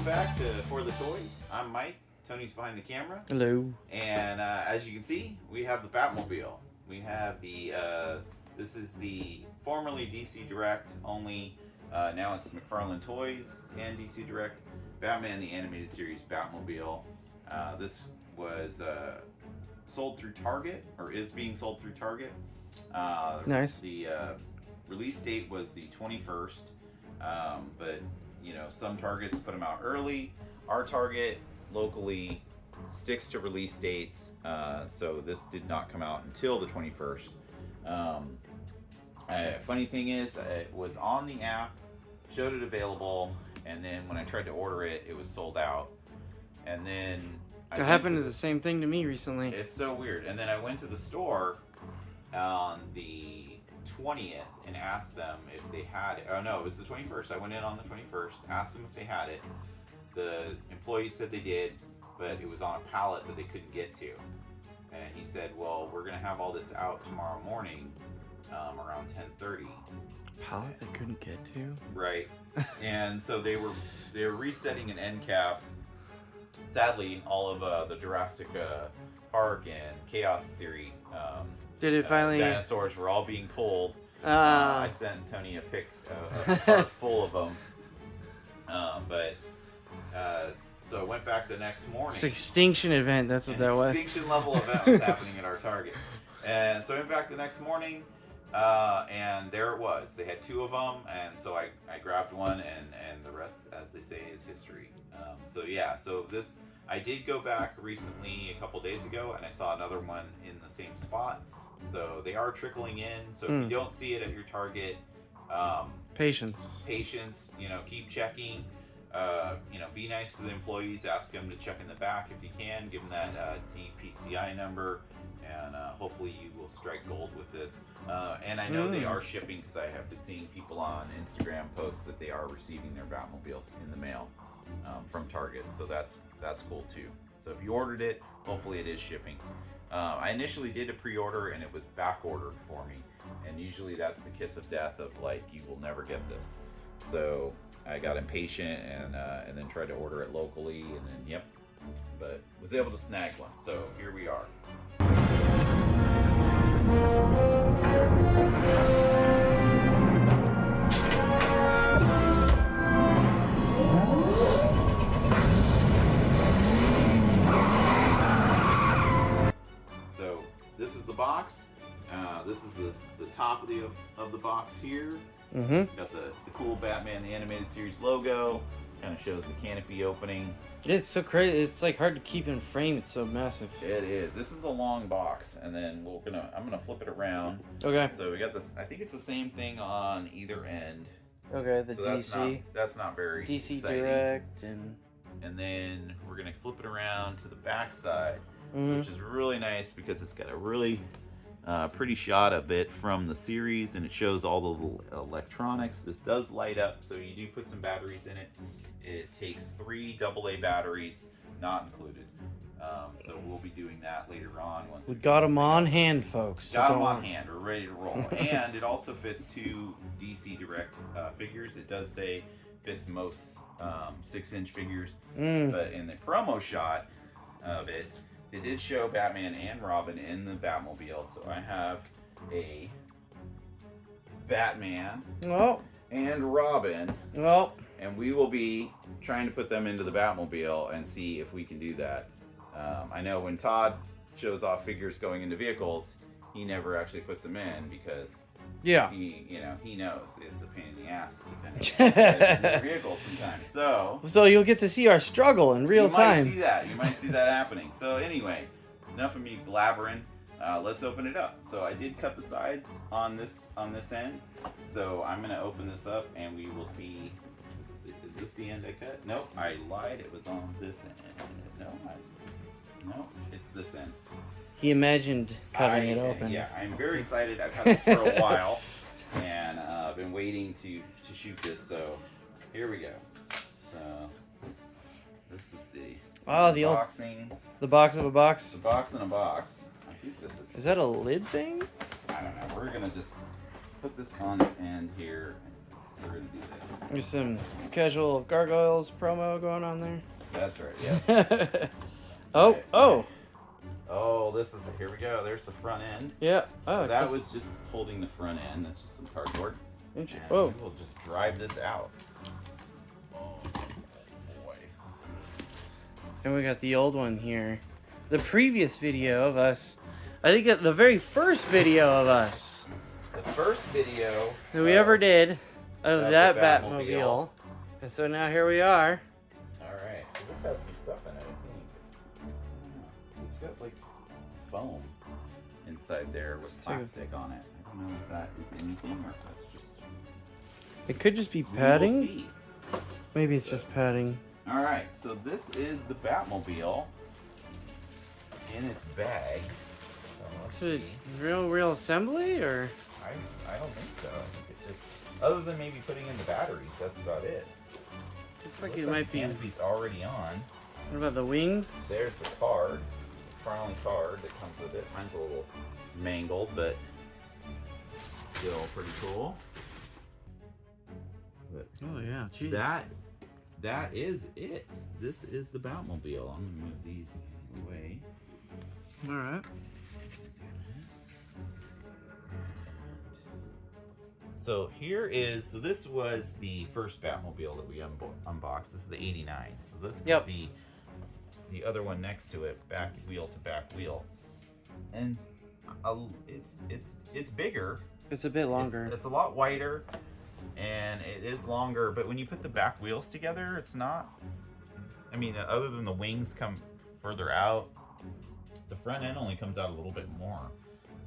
back to For the Toys. I'm Mike. Tony's behind the camera. Hello. And as you can see, we have the Batmobile. We have the, this is the formerly DC Direct only, now it's McFarlane Toys and DC Direct, Batman the Animated Series Batmobile. This was sold through Target, or is being sold through Target. Nice. The release date was the 21st, but you know, some Targets put them out early. Our Target locally sticks to release dates, so this did not come out until the 21st. Funny thing is, it was on the app, showed it available, and then when I tried to order it, it was sold out. And then It happened to the same thing to me recently. it's so weird. And then I went to the store on the 20th and asked them if they had it. Oh no, it was the 21st. I went in on the 21st, asked them if they had it. The employee said they did, but it was on a pallet that they couldn't get to. And he said, well, we're gonna have all this out tomorrow morning, around 10:30. Pallet they couldn't get to? Right. And so they were resetting an end cap. Sadly, all of the Jurassic Park and Chaos Theory Did it finally? dinosaurs were all being pulled. I sent Tony a cart full of them. So I went back the next morning. It's an extinction event, that's what that was. Extinction level event was happening at our Target. And so I went back the next morning, and there it was. They had two of them, and so I grabbed one, and the rest, as they say, is history. So yeah, so this, I did go back recently, a couple days ago, and I saw another one in the same spot. So they are trickling in. So if you don't see it at your Target, Patience. you know, keep checking. You know, be nice to the employees, ask them to check in the back if you can, give them that DPCI number, and hopefully you will strike gold with this. And I know they are shipping, because I have been seeing people on Instagram post that they are receiving their Batmobiles in the mail from Target, so that's cool too. So if you ordered it, hopefully it is shipping. I initially did a pre-order and it was back ordered for me, and usually that's the kiss of death of like, you will never get this. So I got impatient and then tried to order it locally, and then but was able to snag one. So here we are. So this is the box. This is the top of the box here. Got the cool Batman the Animated Series logo. Kind of shows the canopy opening. It's so crazy. It's like hard to keep in frame. It's so massive. It is. This is a long box, and then I'm gonna flip it around. Okay. So we got this. I think it's the same thing on either end. Okay, the so DC. That's not very DC exciting. Direct and then we're gonna flip it around to the back side, which is really nice because it's got a really pretty shot of it from the series, and it shows all the little electronics. This does light up, so you do put some batteries in it. It takes 3 AA batteries, not included. So we'll be doing that later on. Once we got them on hand, folks. Got them on hand. We're ready to roll. And it also fits 2 DC Direct figures. It does say fits most 6-inch figures, but in the promo shot of it, they did show Batman and Robin in the Batmobile. So I have a Batman and Robin. And we will be trying to put them into the Batmobile and see if we can do that. I know when Todd shows off figures going into vehicles, he never actually puts them in because he knows it's a pain in the ass to kind of get into vehicles sometimes. So you'll get to see our struggle in real time. You might see that happening. So anyway, enough of me blabbering. Let's open it up. So I did cut the sides on this end. So I'm gonna open this up and we will see. Is this the end I cut? Nope, I lied. It was on this end. No, it's this end. He imagined cutting it open. Yeah, I'm very excited. I've had this for a while, and I've been waiting to shoot this. So here we go. So this is the unboxing. The box of a box. The box in a box. I think this is. Is that a lid thing? I don't know. We're gonna just put this on its end here. we're gonna do this. There's some casual gargoyles promo going on there. That's right. Yeah. Oh, Right. oh. Oh, this is here we go. There's the front end. Yeah. Oh, So that was just holding the front end. That's just some cardboard. And Whoa. we'll just drive this out. Oh boy. And we got the old one here. The previous video of us. I think the very first video of us The first video that we ever did of the that Batmobile. Batmobile. And so now here we are. Alright, so this has some stuff in it, I think. It's got like foam inside there with plastic on it. I don't know if that is anything or if that's just. It could just be We will padding. see. Maybe it's just padding. Alright, so this is the Batmobile in its bag. So let's Is it see. real assembly or? I don't think so. I think it just, other than maybe putting in the batteries, that's about it. Looks like Looks it might be. canopy's already on. What about the wings? There's the card, the McFarlane card that comes with it. Mine's a little mangled, but still pretty cool. But Oh yeah, geez. that is it. This is the Batmobile. I'm gonna move these away. All right. So so this was the first Batmobile that we unboxed. This is the 89. So let's put Yep. the other one next to it, back wheel to back wheel. And it's bigger. It's a bit longer. It's a lot wider, and it is longer. But when you put the back wheels together, it's not. I mean, other than the wings come further out, the front end only comes out a little bit more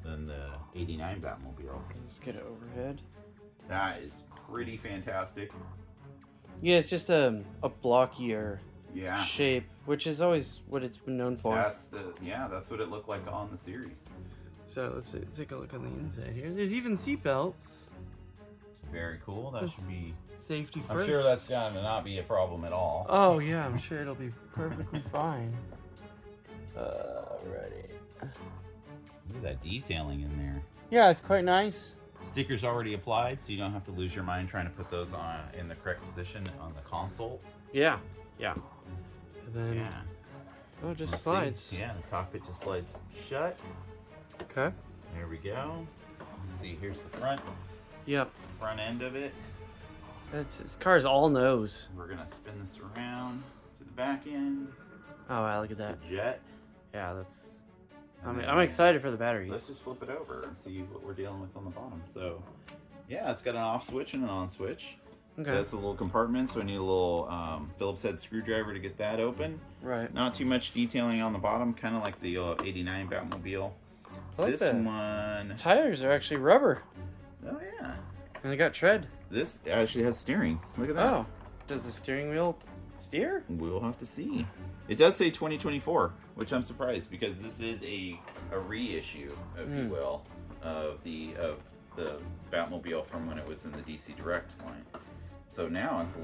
than the 89 Batmobile. Let's get it overhead. That is pretty fantastic. Yeah, it's just a blockier Yeah. shape, which is always what it's been known for. That's what it looked like on the series. So let's take a look on the inside here. There's even seat belts. Very cool. That should be. Safety I'm first. sure that's gonna not be a problem at all. Oh yeah, I'm sure it'll be perfectly fine. Alrighty. Look at that detailing in there. Yeah, it's quite nice. Stickers already applied, so you don't have to lose your mind trying to put those on in the correct position on the console. Yeah. And then Yeah. oh, it just Let's slides. see. Yeah, the cockpit just slides shut. Okay. There we go. Let's see. Here's the front Yep. end of it. This car's all nose. We're gonna spin this around to the back end. Oh wow, look at that. The jet. Yeah, that's. And I'm then excited for the batteries. Let's just flip it over and see what we're dealing with on the bottom. So, yeah, it's got an off switch and an on switch. Okay. That's a little compartment, so I need a little Phillips head screwdriver to get that open. Right. Not too much detailing on the bottom, kind of like the 89 Batmobile. I like This that. one, Tires are actually rubber, oh yeah. and they got tread. This actually has steering. Look at that. Oh, does the steering wheel steer? We'll have to see. It does say 2024, which I'm surprised because this is a reissue, if you will, of the Batmobile from when it was in the DC Direct line. So now it's a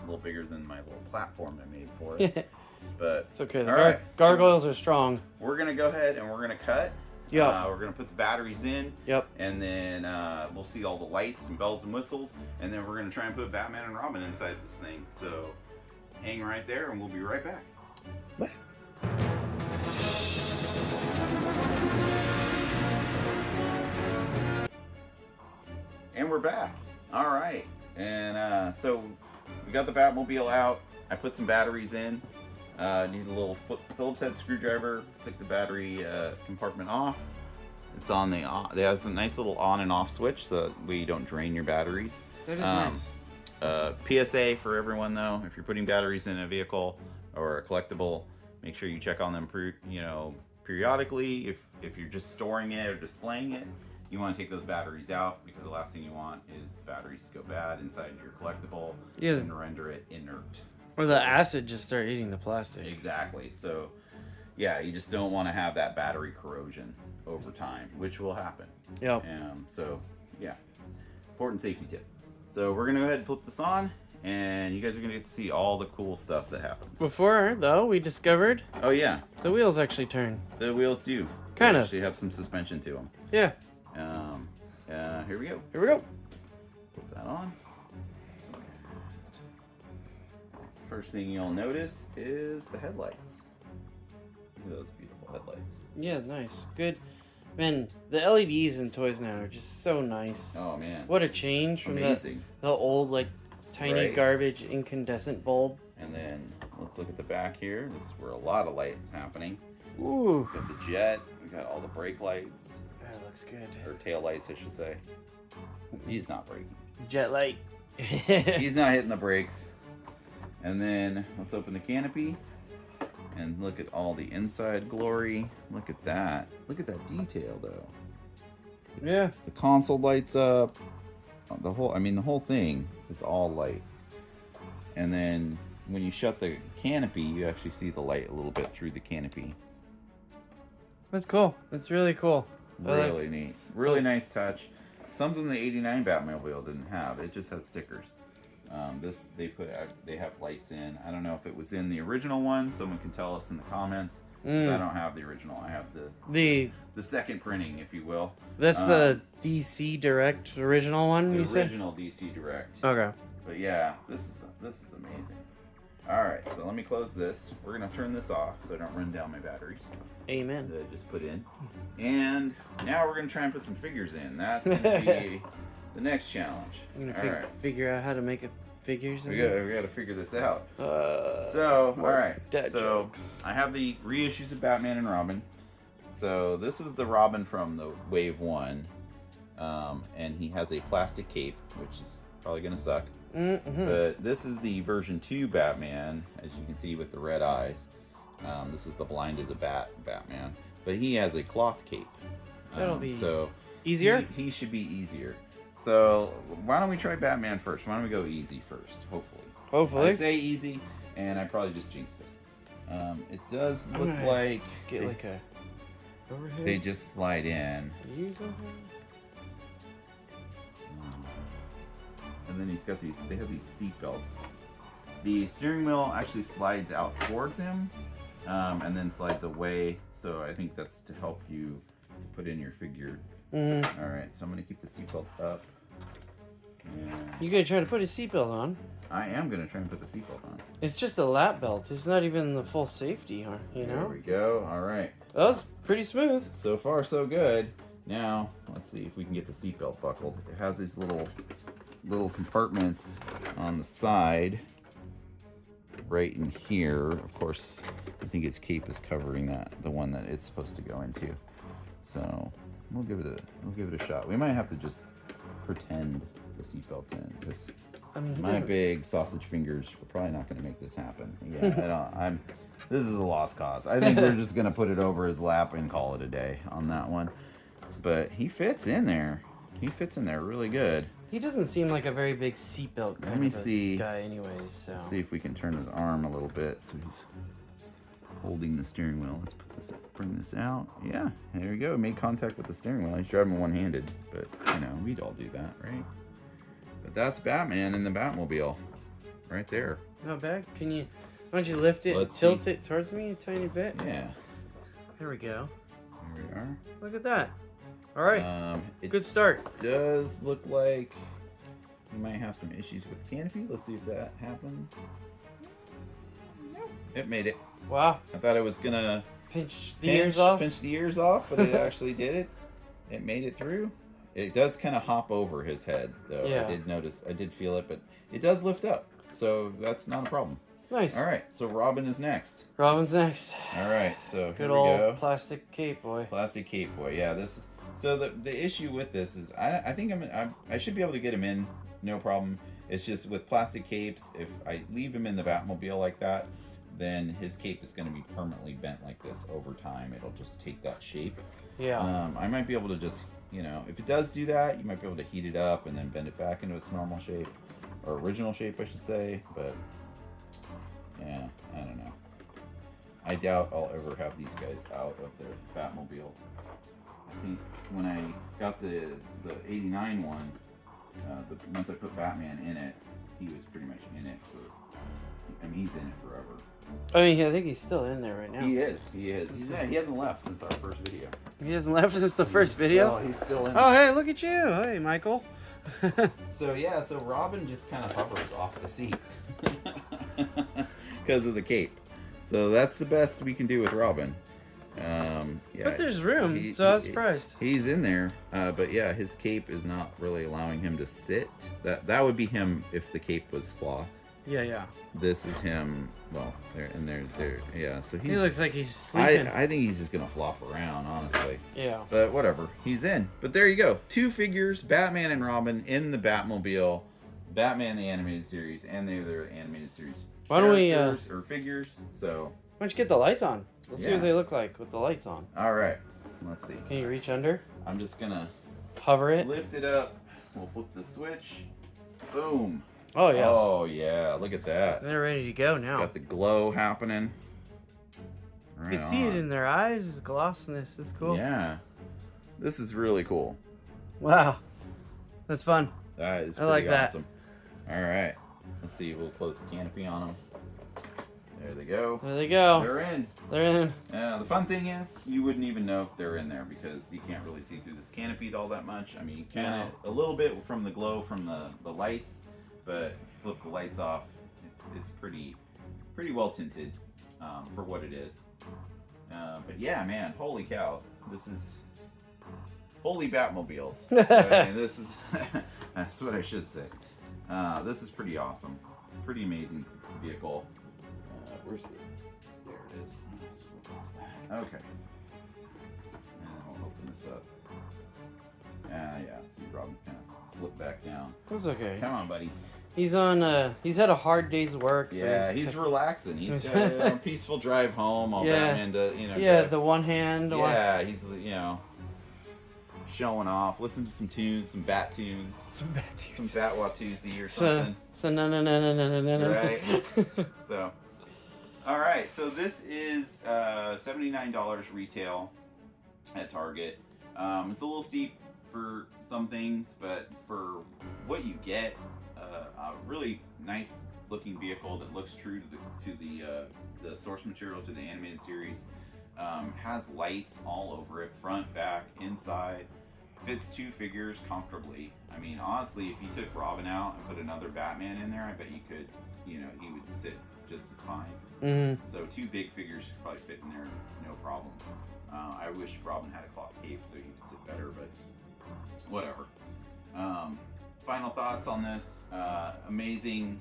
little bigger than my little platform I made for it. But It's okay. The all right. gargoyles are strong. We're gonna go ahead and we're gonna cut. Yeah. We're gonna put the batteries in. Yep. And then we'll see all the lights and bells and whistles, and then we're gonna try and put Batman and Robin inside this thing. So hang right there, and we'll be right back. And we're back. All right. And so we got the Batmobile out. I put some batteries in. Need a little Phillips head screwdriver. Took the battery compartment off. It's on the on. It has a nice little on and off switch so that we don't drain your batteries. That is nice. PSA for everyone though: if you're putting batteries in a vehicle or a collectible, make sure you check on them periodically. If you're just storing it or displaying it, you want to take those batteries out because the last thing you want is the batteries to go bad inside your collectible and render it inert. Or the acid just start eating the plastic. Exactly. So, yeah, you just don't want to have that battery corrosion over time, which will happen. Yep. So, yeah, important safety tip. So we're gonna go ahead and flip this on, and you guys are gonna get to see all the cool stuff that happens. Before, though, we discovered Oh yeah, the wheels actually turn. the wheels do. Kind They of. actually have some suspension to them. Yeah. Here we go. Here we go. Put that on. first thing you'll notice is the headlights. Look at those beautiful headlights. Yeah, nice. Good. Man, the LEDs in toys now are just so nice. Oh man. What a change from the old, like, tiny garbage incandescent bulb. And then let's look at the back here. This is where a lot of light is happening. Ooh. We got the jet. We got all the brake lights. That looks good. Or tail lights, I should say. He's not braking. Jet light. He's not hitting the brakes. And then let's open the canopy and look at all the inside glory. Look at that. Look at that detail, though. Yeah. The console lights up. The whole thing is all light. And then when you shut the canopy, you actually see the light a little bit through the canopy. That's cool. That's really cool. Really neat. Really nice touch. Something the '89 Batmobile didn't have. It just has stickers. They have lights in. I don't know if it was in the original one. Someone can tell us in the comments. Because I don't have the original. I have the second printing, if you will. That's the DC Direct original one. The original DC Direct. Okay. But yeah, this is amazing. All right, so let me close this. We're gonna turn this off so I don't run down my batteries. Amen. That I just put in. And now we're gonna try and put some figures in. That's gonna be the next challenge. You're gonna figure out how to make figures. We gotta figure this out. All right. So jokes. I have the reissues of Batman and Robin. So this was the Robin from the Wave 1. And he has a plastic cape, which is probably gonna suck. But this is the version 2 Batman, as you can see with the red eyes. This is the blind as a bat Batman. But he has a cloth cape. That'll be so easier? He should be easier. So why don't we try Batman first? Why don't we go easy first, hopefully. Hopefully. I say easy, and I probably just jinxed this. It does look like... Get like a overhead. They just slide in. And then he's got they have these seat belts. The steering wheel actually slides out towards him, and then slides away. So I think that's to help you put in your figure. All right, so I'm gonna keep the seatbelt up. You gonna try to put a seatbelt on? I am gonna try and put the seatbelt on. It's just a lap belt. It's not even the full safety, huh? You know? There we go. All right. That was pretty smooth. So far, so good. Now, let's see if we can get the seatbelt buckled. It has these little compartments on the side, right in here. Of course, I think its cape is covering the one that it's supposed to go into. So we'll give it a shot. We might have to just pretend the seatbelt's in, because my big sausage fingers are probably not going to make this happen. Yeah, this is a lost cause. I think we're just going to put it over his lap and call it a day on that one. But he fits in there. He fits in there really good. He doesn't seem like a very big seatbelt kind of a guy anyways. So. Let's see if we can turn his arm a little bit so he's holding the steering wheel. Let's bring this out. Yeah, there we go. Made contact with the steering wheel. He's driving one-handed, but we'd all do that, right? But that's Batman in the Batmobile, right there. Not bad. Why don't you lift it and tilt it towards me a tiny bit? Yeah. There we go. There we are. Look at that. All right. Good start. Does look like you might have some issues with the canopy. Let's see if that happens. Nope. It made it. Wow. I thought it was gonna pinch the ears off, but it actually did it. It made it through. It does kind of hop over his head, though. Yeah. I did feel it, but it does lift up, so that's not a problem. Nice. All right, so Robin is next. Robin's next. All right, so good old plastic cape boy. Plastic cape boy. Yeah, this is. So the issue with this is I think I should be able to get him in, no problem. It's just with plastic capes, if I leave him in the Batmobile like that, then his cape is going to be permanently bent like this over time. It'll just take that shape. Yeah. I might be able to just, if it does do that, you might be able to heat it up and then bend it back into its normal shape, or original shape, I should say. But yeah, I don't know. I doubt I'll ever have these guys out of the Batmobile. I think when I got the '89 one, once I put Batman in it, he was pretty much in it he's in it forever. I mean, I think he's still in there right now. He is. He hasn't left since our first video. He hasn't left since the first video? He's still in there. Hey, look at you. Hey, Michael. So Robin just kind of hovers off the seat. because of the cape. So that's the best we can do with Robin. Yeah, but there's room, so I was surprised. He's in there, but yeah, his cape is not really allowing him to sit. That would be him if the cape was cloth. Yeah. This is him. Well, there. Yeah, so he looks like he's sleeping. I think he's just gonna flop around, honestly. Yeah. But whatever, he's in. But there you go, 2 figures, Batman and Robin in the Batmobile, Batman the animated series, and the other animated series. Why don't we or figures? So why don't you get the lights on? Let's see Yeah. what they look like with the lights on. all right, let's see. Can you reach under? I'm just gonna Hover it. lift it up. We'll flip the switch. Boom. Oh yeah. Oh yeah, look at that. They're ready to go now. Got the glow happening. Right You can see it on. in their eyes. The glossiness is cool. Yeah, this is really cool. Wow, that's fun. That is I pretty like that. awesome. All right, let's see. We'll close the canopy on them. There they go. There they go. They're in. They're in. The fun thing is, you wouldn't even know if they're in there because you can't really see through this canopy all that much. I mean, you can a little bit from the glow from the lights, but flip the lights off, it's pretty well tinted for what it is. But yeah, man, holy cow, this is holy Batmobiles. I mean, this is that's what I should say. This is pretty awesome, pretty amazing vehicle. Where's the? There it is. Let's flip off that. Okay. And then we'll open this up. Yeah. See, Robin kind of slipped back down. That's okay. Come on, buddy. He's on. He's had a hard day's work. So Yeah, he's relaxing. He's got a peaceful drive home. All Batman to, Yeah, the one hand. Yeah, he's showing off. Listen to some tunes, some Bat tunes, Some bad tunes. some Bat Watusi or something. So no. Right. So, all right. So this is $79 retail at Target. It's a little steep for some things, but for what you get, a really nice looking vehicle that looks true to the source material, to the animated series. Has lights all over it, front, back, inside. Fits 2 figures comfortably. I mean, honestly, if you took Robin out and put another Batman in there, I bet you could, he would sit just as fine. Mm-hmm. So 2 big figures could probably fit in there, no problem. I wish Robin had a cloth cape so he could sit better, but whatever. Final thoughts on this. Amazing.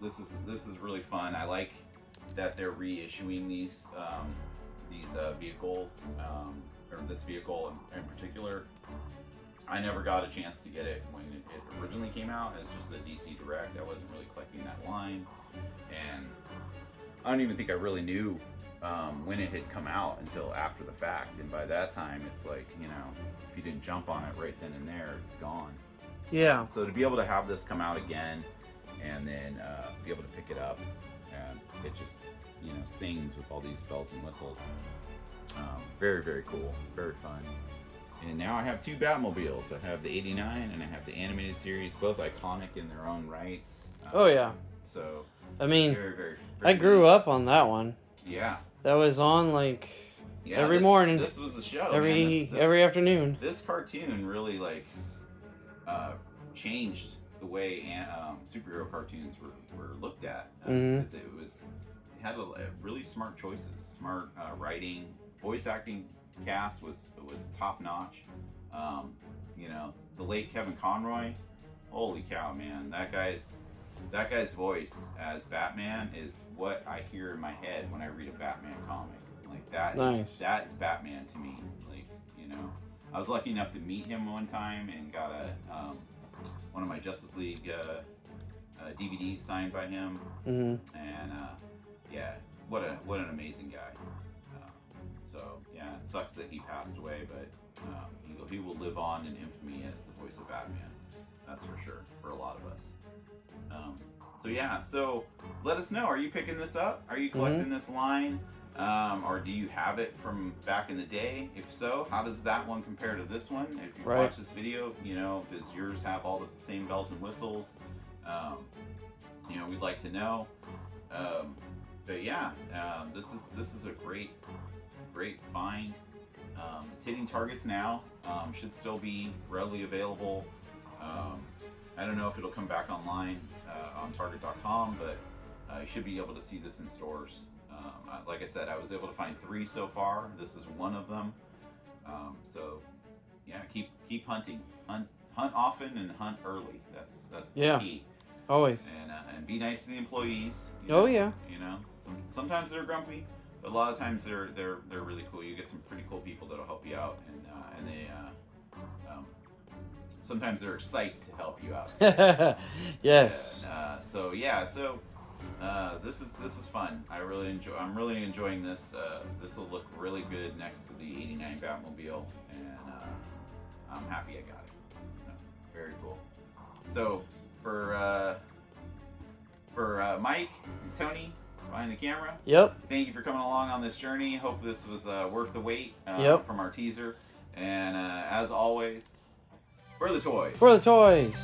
This is really fun. I like that they're reissuing these vehicles, or this vehicle in particular. I never got a chance to get it when it originally came out as just a DC Direct. I wasn't really collecting that line, and I don't even think I really knew when it had come out until after the fact. And by that time, it's like, if you didn't jump on it right then and there, it's gone. Yeah. So to be able to have this come out again, and then be able to pick it up, and it just sings with all these bells and whistles. Very, very cool, very fun. And now I have 2 Batmobiles. I have the '89 and I have the animated series, both iconic in their own rights. Oh yeah. So I mean, very, very, I grew up on that one. Yeah. That was on every this, morning. This was the show. Every afternoon. This cartoon really changed the way superhero cartoons were looked at, because it had really smart choices, smart writing, voice acting cast was top notch. The late Kevin Conroy, holy cow, man, that guy's voice as Batman is what I hear in my head when I read a Batman comic. Like that is Batman to me. I was lucky enough to meet him one time and got one of my Justice League DVDs signed by him. And yeah, what an amazing guy. So yeah, it sucks that he passed away, but he will live on in infamy as the voice of Batman. That's for sure, for a lot of us. So yeah, so let us know. Are you picking this up? Are you collecting this line? Or do you have it from back in the day? If so, how does that one compare to this one? If you watch this video, does yours have all the same bells and whistles? We'd like to know. But yeah, this is a great find. It's hitting Targets now. Should still be readily available. I don't know if it'll come back online on Target.com, but You should be able to see this in stores. Like I said, I was able to find 3 so far. This is one of them. So yeah, keep hunting. Hunt often and hunt early. That's the key. Always. And be nice to the employees. Oh yeah. You know, sometimes they're grumpy, but a lot of times they're really cool. You get some pretty cool people that'll help you out, and they sometimes they're psyched to help you out. Yes. So yeah, this is fun. I'm really enjoying this. This will look really good next to the '89 Batmobile, and I'm happy I got it. So very cool. So for Mike and Tony behind the camera. Yep. Thank you for coming along on this journey. Hope this was worth the wait from our teaser. And as always, for the toys. For the toys.